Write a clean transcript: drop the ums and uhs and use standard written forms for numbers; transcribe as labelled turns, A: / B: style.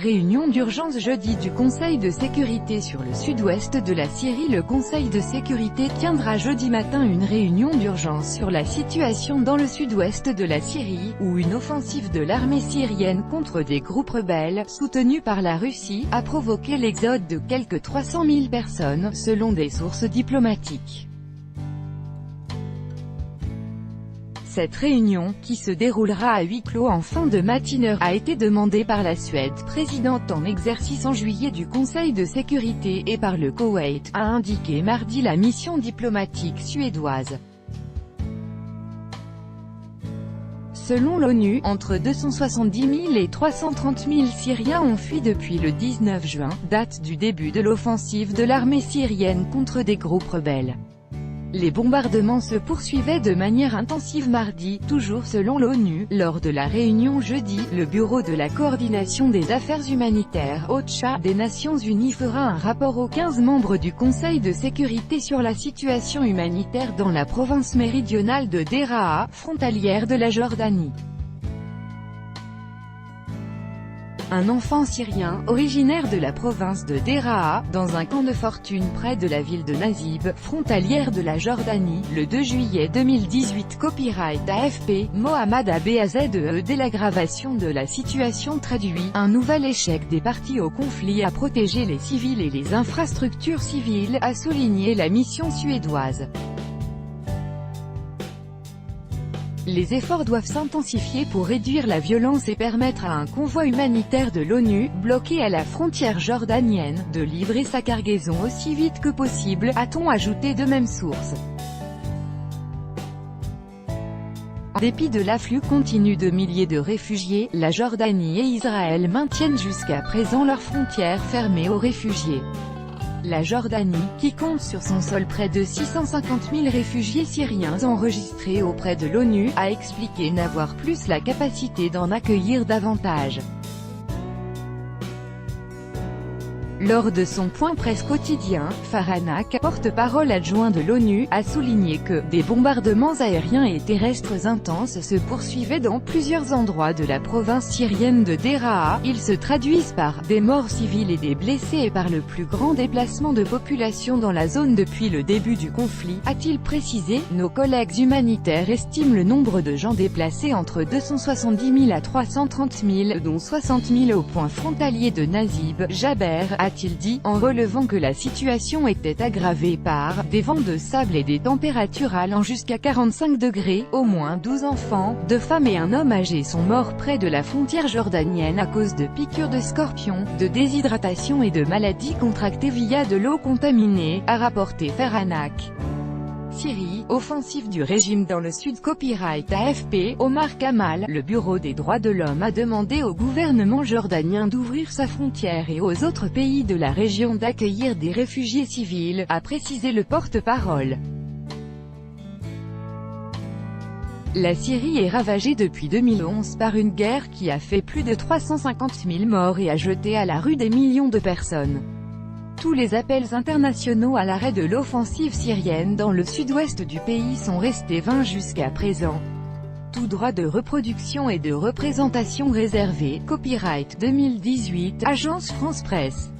A: Réunion d'urgence jeudi du Conseil de sécurité sur le sud-ouest de la Syrie. Le Conseil de sécurité tiendra jeudi matin une réunion d'urgence sur la situation dans le sud-ouest de la Syrie, où une offensive de l'armée syrienne contre des groupes rebelles, soutenus par la Russie, a provoqué l'exode de quelques 300 000 personnes, selon des sources diplomatiques. Cette réunion, qui se déroulera à huis clos en fin de matinée, a été demandée par la Suède, présidente en exercice en juillet du Conseil de sécurité, et par le Koweït, a indiqué mardi la mission diplomatique suédoise. Selon l'ONU, entre 270 000 et 330 000 Syriens ont fui depuis le 19 juin, date du début de l'offensive de l'armée syrienne contre des groupes rebelles. Les bombardements se poursuivaient de manière intensive mardi, toujours selon l'ONU. Lors de la réunion jeudi, le Bureau de la coordination des affaires humanitaires (OCHA) des Nations Unies fera un rapport aux 15 membres du Conseil de sécurité sur la situation humanitaire dans la province méridionale de Deraa, frontalière de la Jordanie. Un enfant syrien, originaire de la province de Deraa, dans un camp de fortune près de la ville de Nazib, frontalière de la Jordanie, le 2 juillet 2018. Copyright AFP, Mohamed Abazadeh. Dès l'aggravation de la situation traduit un nouvel échec des parties au conflit à protéger les civils et les infrastructures civiles, a souligné la mission suédoise. Les efforts doivent s'intensifier pour réduire la violence et permettre à un convoi humanitaire de l'ONU, bloqué à la frontière jordanienne, de livrer sa cargaison aussi vite que possible, a-t-on ajouté de même source. En dépit de l'afflux continu de milliers de réfugiés, la Jordanie et Israël maintiennent jusqu'à présent leurs frontières fermées aux réfugiés. La Jordanie, qui compte sur son sol près de 650 000 réfugiés syriens enregistrés auprès de l'ONU, a expliqué n'avoir plus la capacité d'en accueillir davantage. Lors de son point presse quotidien, Faranak, porte-parole adjoint de l'ONU, a souligné que des bombardements aériens et terrestres intenses se poursuivaient dans plusieurs endroits de la province syrienne de Deraa. Ils se traduisent par des morts civiles et des blessés et par le plus grand déplacement de population dans la zone depuis le début du conflit, a-t-il précisé. Nos collègues humanitaires estiment le nombre de gens déplacés entre 270 000 à 330 000, dont 60 000 au point frontalier de Nazib, Jaber, a-t-il dit, en relevant que la situation était aggravée par des vents de sable et des températures allant jusqu'à 45 degrés. Au moins 12 enfants, 2 femmes et un homme âgé sont morts près de la frontière jordanienne à cause de piqûres de scorpions, de déshydratation et de maladies contractées via de l'eau contaminée, a rapporté Faranak. Syrie, offensive du régime dans le sud. Copyright AFP, Omar Kamal. Le Bureau des droits de l'homme a demandé au gouvernement jordanien d'ouvrir sa frontière et aux autres pays de la région d'accueillir des réfugiés civils, a précisé le porte-parole. La Syrie est ravagée depuis 2011 par une guerre qui a fait plus de 350 000 morts et a jeté à la rue des millions de personnes. Tous les appels internationaux à l'arrêt de l'offensive syrienne dans le sud-ouest du pays sont restés vains jusqu'à présent. Tout droit de reproduction et de représentation réservé. Copyright 2018, Agence France Presse.